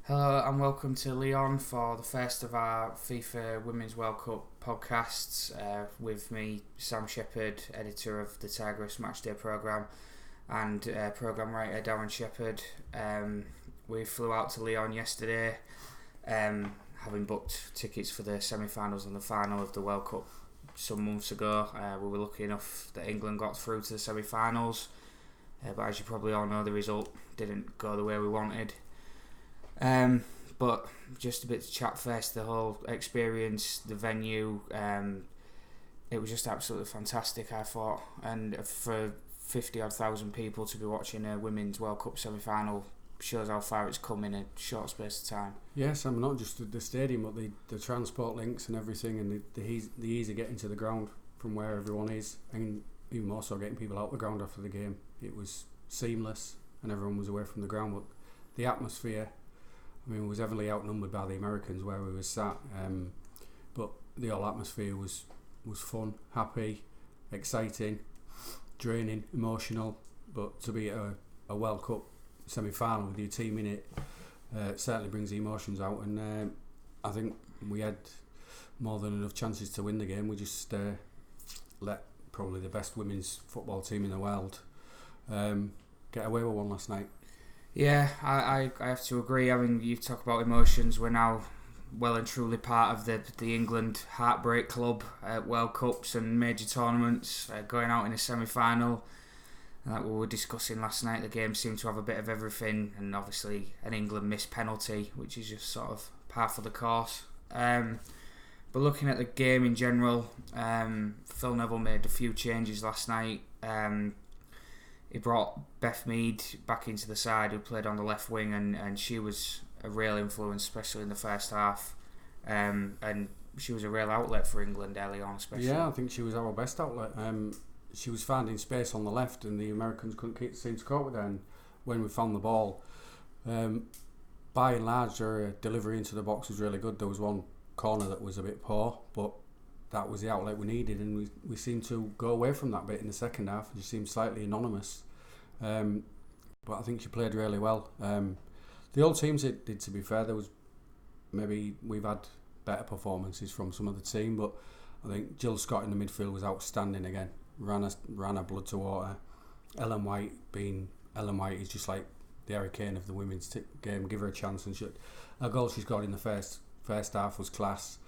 Hello and welcome to Leon for the first of our FIFA Women's World Cup podcasts with me, Sam Shepherd, editor of the Tigresses Matchday programme, and programme writer Darren Shepherd. We flew out to Leon yesterday, having booked tickets for the semi-finals and the final of the World Cup some months ago. We were lucky enough that England got through to the semi-finals, but as you probably all know, the result didn't go the way we wanted. But just a bit to chat first, the whole experience, the venue, it was just absolutely fantastic, I thought. And for 50 odd thousand people to be watching a Women's World Cup semi-final shows how far it's come in a short space of time. Yes, I'm not just the stadium, but the transport links and everything, and the ease of getting to the ground from where everyone is, and even more so getting people out the ground after the game. It was seamless, and everyone was away from the ground. But the atmosphere, we was heavily outnumbered by the Americans where we were sat, but the whole atmosphere was fun, happy, exciting, draining, emotional. But to be at a World Cup semi-final with your team in it certainly brings the emotions out, and I think we had more than enough chances to win the game. We just let probably the best women's football team in the world get away with one last night. Yeah, I have to agree. I mean, you talk about emotions. We're now well and truly part of the England Heartbreak Club at World Cups and major tournaments, going out in a semi-final. Like we were discussing last night, the game seemed to have a bit of everything, and obviously an England missed penalty, which is just sort of par for the course. But looking at the game in general, Phil Neville made a few changes last night. He brought Beth Mead back into the side, who played on the left wing, and she was a real influence, especially in the first half. And she was a real outlet for England early on, especially. Yeah, I think she was our best outlet. She was finding space on the left, and the Americans couldn't seem to cope with her. And when we found the ball, by and large, her delivery into the box was really good. There was one corner that was a bit poor, but that was the outlet we needed, and we seemed to go away from that bit in the second half. She seemed slightly anonymous, but I think she played really well. The old teams did, to be fair. There was maybe we've had better performances from some of the team, but I think Jill Scott in the midfield was outstanding again. Ran her blood to water. Ellen White is just like the Harry Kane of the women's game. Give her a chance, and a goal she's got in the first half was class.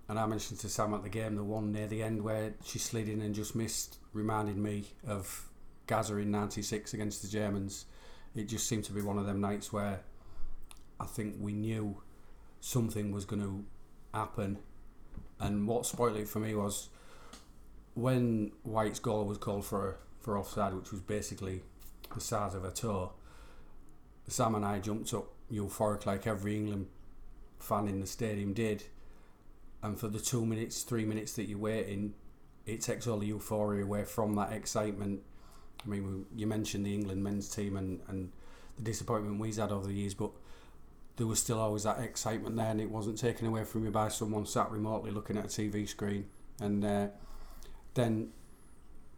And I mentioned to Sam at the game, the one near the end where she slid in and just missed, reminded me of Gaza in '96 against the Germans. It just seemed to be one of them nights where I think we knew something was going to happen. And what spoiled it for me was when White's goal was called for offside, which was basically the size of her toe. Sam and I jumped up euphoric like every England fan in the stadium did. And for the 2 minutes, 3 minutes that you're waiting, it takes all the euphoria away from that excitement. I mean, you mentioned the England men's team and the disappointment we've had over the years, but there was still always that excitement there, and it wasn't taken away from you by someone sat remotely looking at a TV screen. And then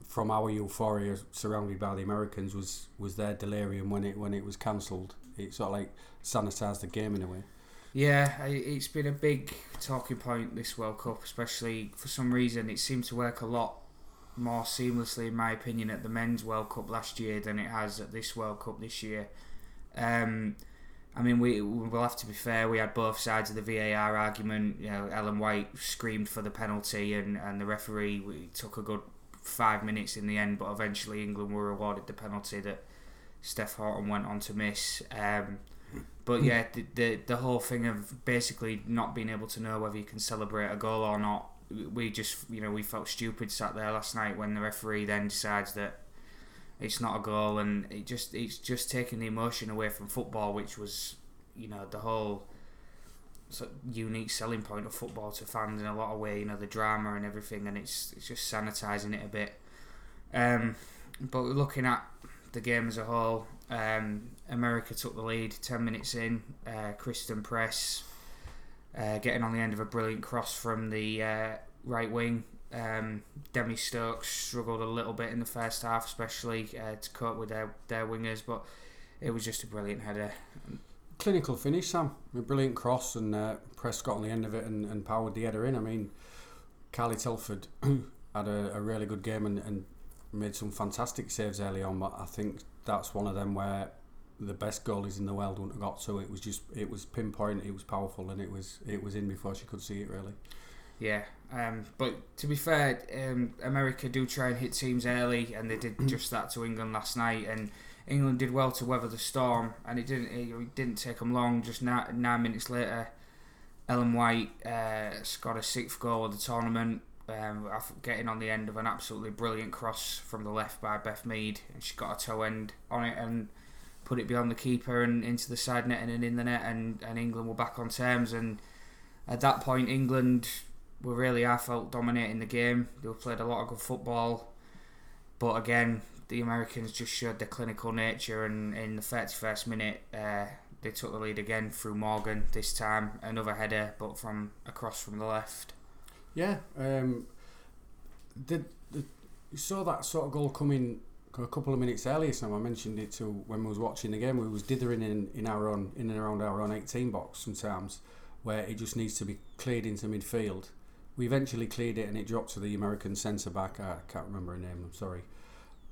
from our euphoria surrounded by the Americans was their delirium when it was cancelled. It sort of like sanitised the game in a way. Yeah, it's been a big talking point this World Cup, especially for some reason it seemed to work a lot more seamlessly, in my opinion, at the Men's World Cup last year than it has at this World Cup this year. I mean, we'll have to be fair, we had both sides of the VAR argument. You know, Ellen White screamed for the penalty, and the referee took a good 5 minutes in the end, but eventually England were awarded the penalty that Steph Houghton went on to miss. But yeah, the whole thing of basically not being able to know whether you can celebrate a goal or not, we just, we felt stupid sat there last night when the referee then decides that it's not a goal, and it's just taking the emotion away from football, which was, the whole sort of unique selling point of football to fans in a lot of ways, the drama and everything, and it's just sanitising it a bit. But looking at the game as a whole, America took the lead 10 minutes in. Kristen Press getting on the end of a brilliant cross from the right wing. Demi Stokes struggled a little bit in the first half, especially to cope with their wingers, but it was just a brilliant header. Clinical finish, Sam. A brilliant cross, and Prescott on the end of it and powered the header in. I mean, Carly Telford had a really good game and made some fantastic saves early on, but I think that's one of them where the best goalies in the world wouldn't have got to. It was pinpoint, it was powerful, and it was in before she could see it, really. Yeah, but to be fair, America do try and hit teams early, and they did just that to England last night, and England did well to weather the storm, and it didn't take them long. Just 9 minutes later, Ellen White scored a 6th goal of the tournament, getting on the end of an absolutely brilliant cross from the left by Beth Mead, and she got a toe end on it and put it beyond the keeper and into the side netting and in the net, and England were back on terms. And at that point, England were really, I felt, dominating the game. They played a lot of good football, but again, the Americans just showed their clinical nature, and in the 31st minute, they took the lead again through Morgan. This time, another header, but from across from the left. Yeah, you saw that sort of goal coming a couple of minutes earlier. So I mentioned it to when we was watching the game. We was dithering in and around our own 18 box sometimes, where it just needs to be cleared into midfield. We eventually cleared it, and it dropped to the American centre back. I can't remember her name. I'm sorry,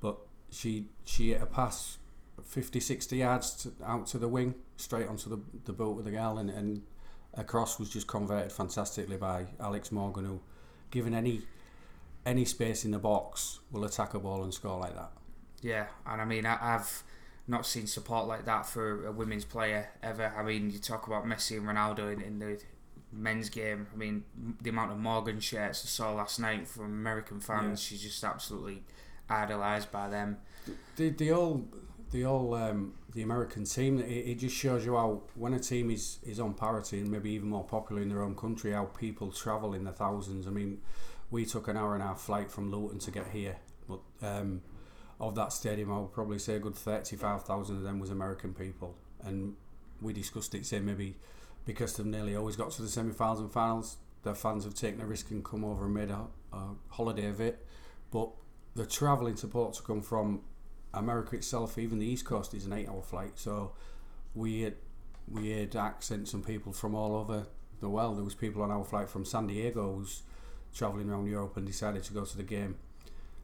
but she hit a pass 50-60 yards out to the wing, straight onto the boat with the girl, and a cross was just converted fantastically by Alex Morgan, who, given any space in the box, will attack a ball and score like that. Yeah, and I mean, I've not seen support like that for a women's player ever. I mean, you talk about Messi and Ronaldo in the men's game. I mean, the amount of Morgan shirts I saw last night from American fans, she's just absolutely idolised by them. The American team, it just shows you how, when a team is on parity and maybe even more popular in their own country, how people travel in the thousands. I mean, we took an hour and a half flight from Luton to get here, but of that stadium, I would probably say a good 35,000 of them was American people, and we discussed it, saying maybe because they've nearly always got to the semi-finals and finals, their fans have taken a risk and come over and made a holiday of it. But the travelling support to come from America itself, even the East Coast, is an 8-hour flight. So we had accents and people from all over the world. There was people on our flight from San Diego who's travelling around Europe and decided to go to the game.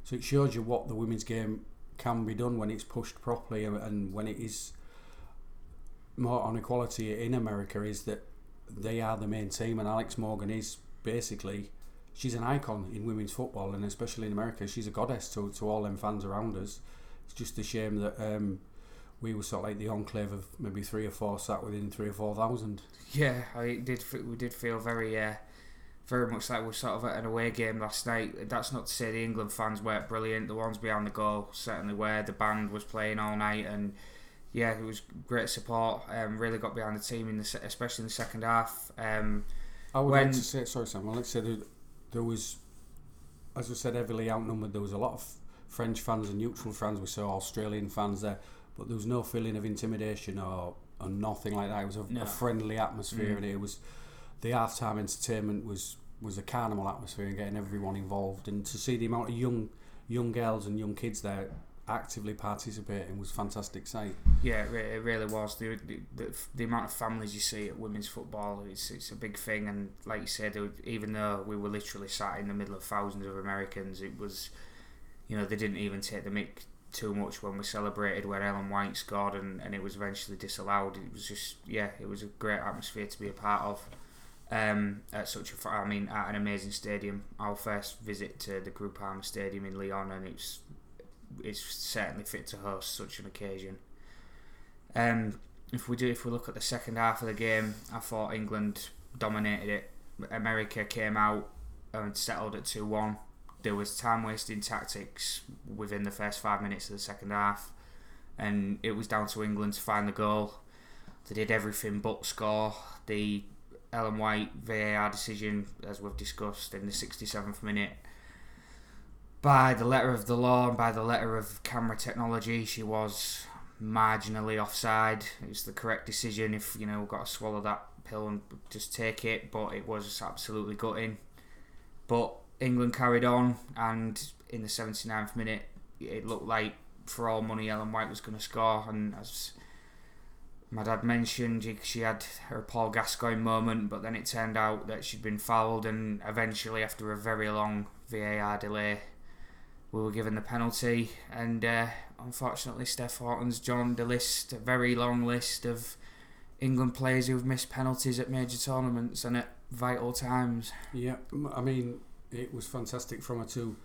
So it shows you what the women's game can be done when it's pushed properly, and when it is more on equality in America, is that they are the main team, and Alex Morgan is basically, she's an icon in women's football, and especially in America, she's a goddess to all them fans around us. It's just a shame that we were sort of like the enclave of maybe 3 or 4 sat within 3,000 or 4,000. Yeah, we did feel very much like we were sort of at an away game last night. That's not to say the England fans weren't brilliant. The ones behind the goal certainly were. The band was playing all night, and yeah, it was great support. Really got behind the team especially in the second half. I would like to say, sorry Sam, I'd like to say there was, as we said, heavily outnumbered. There was a lot of French fans and neutral fans. We saw Australian fans there, but there was no feeling of intimidation or nothing like that. It was a friendly atmosphere, and it was, the half-time entertainment was a carnival atmosphere and getting everyone involved, and to see the amount of young girls and young kids there actively participating was a fantastic sight. Yeah, it really was. The amount of families you see at women's football, it's a big thing, and like you said, even though we were literally sat in the middle of thousands of Americans, it was, they didn't even take the mick too much when we celebrated when Ellen White scored, and it was eventually disallowed. It was just, it was a great atmosphere to be a part of. At an amazing stadium. Our first visit to the Groupama Stadium in Lyon, and it's certainly fit to host such an occasion. If we look at the second half of the game, I thought England dominated it. America came out and settled at 2-1. There was time wasting tactics within the first 5 minutes of the second half, and it was down to England to find the goal. They did everything but score. The Ellen White VAR decision, as we've discussed, in the 67th minute, by the letter of the law and by the letter of camera technology, she was marginally offside. It was the correct decision if we've got to swallow that pill and just take it, but it was absolutely gutting. But England carried on, and in the 79th minute, it looked like for all money Ellen White was going to score, and as my dad mentioned she had her Paul Gascoigne moment, but then it turned out that she'd been fouled, and eventually, after a very long VAR delay, we were given the penalty. And unfortunately, Steph Houghton's joined the list, a very long list of England players who've missed penalties at major tournaments and at vital times. Yeah, I mean, it was fantastic from her to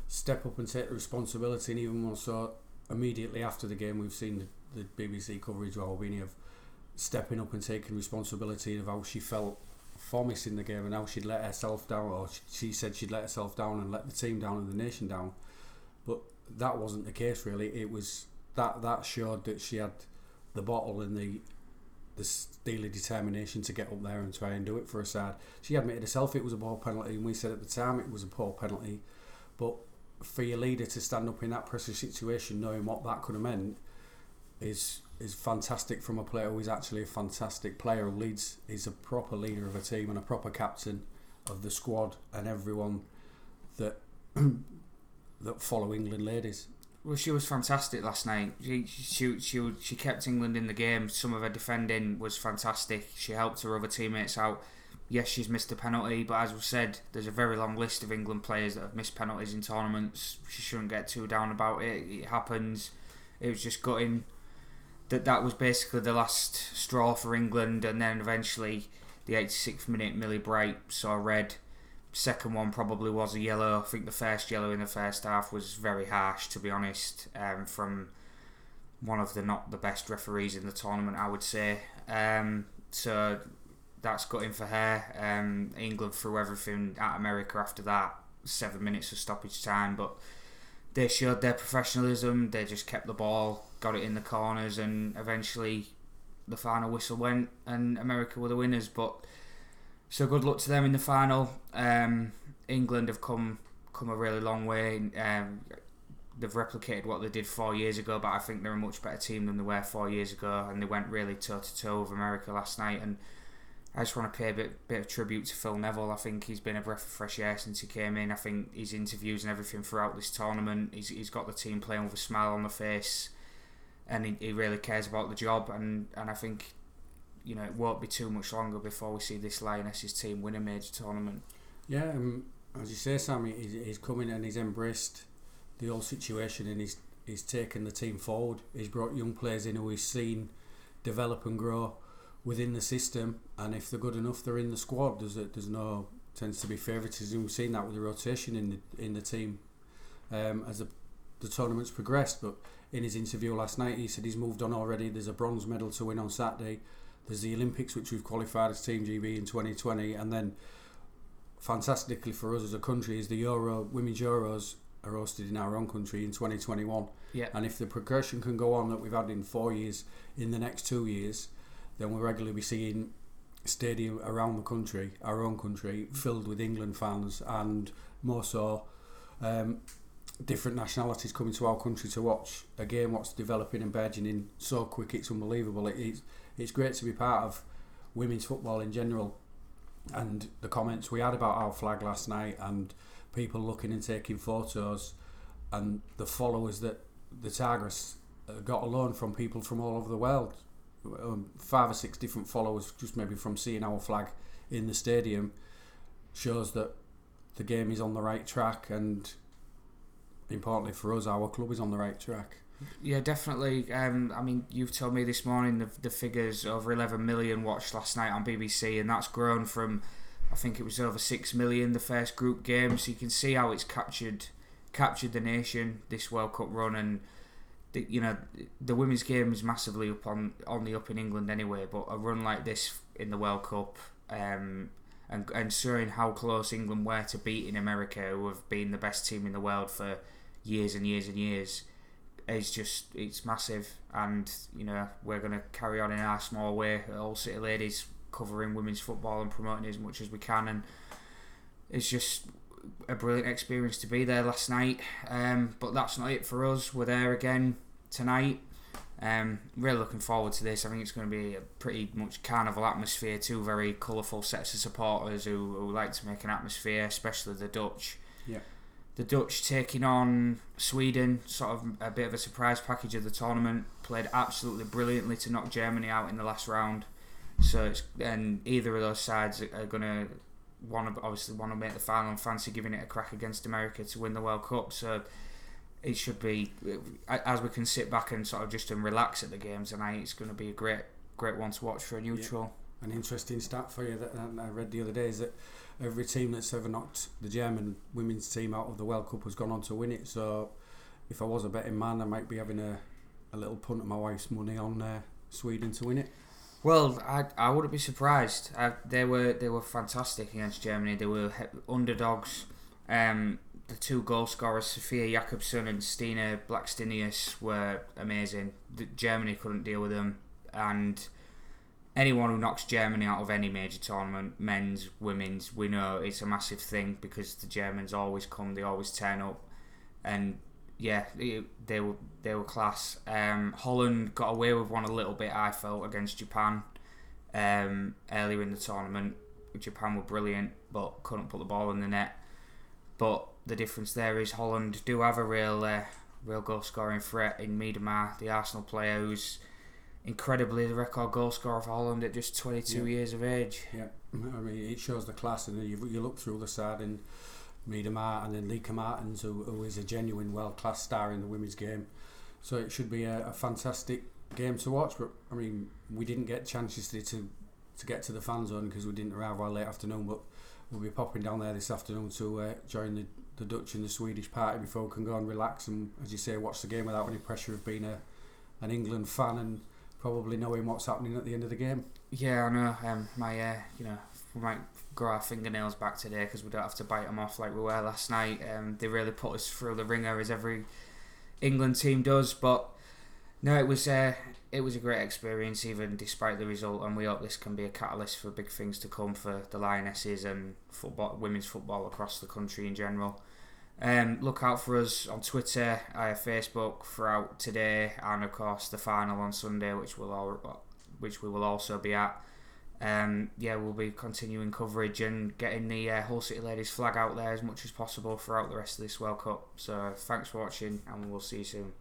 step up and take the responsibility, and even more so immediately after the game, we've seen the BBC coverage of Albania of stepping up and taking responsibility of how she felt for missing the game and how she'd let herself down, or she said she'd let herself down and let the team down and the nation down. But that wasn't the case, really. It was that showed that she had the bottle and the steely determination to get up there and try and do it for her side. She admitted herself it was a poor penalty, and we said at the time it was a poor penalty. But for your leader to stand up in that pressure situation, knowing what that could have meant, is fantastic from a player who is actually a fantastic player who leads. He's a proper leader of a team and a proper captain of the squad and everyone that that follow England ladies. Well, she was fantastic last night. She kept England in the game. Some of her defending was fantastic. She helped her other teammates out. Yes, she's missed a penalty, but as we said, there's a very long list of England players that have missed penalties in tournaments. She shouldn't get too down about it. It happens. It was just gutting that was basically the last straw for England, and then eventually the 86th minute Millie Bright saw red. Second one probably was a yellow. I think the first yellow in the first half was very harsh, to be honest, from one of the not the best referees in the tournament, I would say. So that's gutting for her. England threw everything at America after that. 7 minutes of stoppage time, but they showed their professionalism. They just kept the ball, got it in the corners, and eventually the final whistle went and America were the winners. But so good luck to them in the final. England have come a really long way. They've replicated what they did 4 years ago, but I think they're a much better team than they were 4 years ago, and they went really toe to toe with America last night. And I just want to pay a bit of tribute to Phil Neville. I think he's been a breath of fresh air since he came in. I think his interviews and everything throughout this tournament, he's got the team playing with a smile on the face, and he really cares about the job. And I think, you know, it won't be too much longer before we see this Lionesses team win a major tournament. Yeah, as you say, Sam, he's come in and he's embraced the whole situation, and he's taken the team forward. He's brought young players in who he's seen develop and grow within the system, and if they're good enough, they're in the squad. Tends to be favouritism. We've seen that with the rotation in the team as the tournament's progressed. But in his interview last night, he said he's moved on already. There's a bronze medal to win on Saturday. There's the Olympics, which we've qualified as Team GB in 2020, and then fantastically for us as a country is the Women's Euros are hosted in our own country in 2021. Yeah. And if the progression can go on that we've had in 4 years, in the next 2 years, then we'll regularly be seeing stadium around the country, our own country, filled with England fans, and more so different nationalities coming to our country to watch a game what's developing and burgeoning so quick. It's unbelievable. It's great to be part of women's football in general. And the comments we had about our flag last night, and people looking and taking photos, and the followers that the Tigresses got alone from people from all over the world. 5 or 6 different followers just maybe from seeing our flag in the stadium shows that the game is on the right track, and importantly for us, our club is on the right track. Yeah, definitely. I mean, you've told me this morning the figures, over 11 million watched last night on BBC, and that's grown from, I think it was over 6 million the first group game. So you can see how it's captured the nation, this World Cup run. And the women's game is massively up on the up in England anyway, but a run like this in the World Cup, and showing how close England were to beating America, who have been the best team in the world for years and years and years, it's massive. And we're going to carry on in our small way, All City Ladies, covering women's football and promoting it as much as we can. And it's just a brilliant experience to be there last night. But that's not it for us. We're there again tonight. Really looking forward to this. I think it's going to be a pretty much carnival atmosphere. 2 very colourful sets of supporters who like to make an atmosphere, especially the Dutch. Yeah. The Dutch taking on Sweden, sort of a bit of a surprise package of the tournament. Played absolutely brilliantly to knock Germany out in the last round. So and either of those sides are going to want to make the final and fancy giving it a crack against America to win the World Cup. So it should be, as we can sit back and sort of just relax at the games tonight, it's going to be a great one to watch for a neutral. Yeah. An interesting stat for you that I read the other day is that every team that's ever knocked the German women's team out of the World Cup has gone on to win it. So if I was a betting man, I might be having a little punt of my wife's money on Sweden to win it. Well, I wouldn't be surprised. They were fantastic against Germany. They were underdogs. The two goal scorers, Sofia Jakobsen and Stina Blackstenius, were amazing. Germany couldn't deal with them, and anyone who knocks Germany out of any major tournament, men's, women's, we know it's a massive thing because the Germans always come, they always turn up, and yeah, they were class. Holland got away with one a little bit, I felt, against Japan earlier in the tournament. Japan were brilliant, but couldn't put the ball in the net. But the difference there is Holland do have a real goal scoring threat in Miedema, the Arsenal player, who's incredibly the record goal scorer for Holland at just 22 years of age. Yeah, I mean, it shows the class, and you look through the side and Miedema and then Lika Martens, who is a genuine world-class star in the women's game. So it should be a fantastic game to watch. But I mean, we didn't get chances to get to the fan zone because we didn't arrive our late afternoon, but we'll be popping down there this afternoon to join the Dutch and the Swedish party before we can go and relax and, as you say, watch the game without any pressure of being an England fan and probably knowing what's happening at the end of the game. Yeah, I know. We might grow our fingernails back today because we don't have to bite them off like we were last night. They really put us through the ringer, as every England team does. But no, it was a great experience, even despite the result, and we hope this can be a catalyst for big things to come for the Lionesses and women's football across the country in general. Look out for us on Twitter, Facebook throughout today, and of course the final on Sunday, which we will also be at. We'll be continuing coverage and getting the Hull City Ladies flag out there as much as possible throughout the rest of this World Cup. So thanks for watching, and we'll see you soon.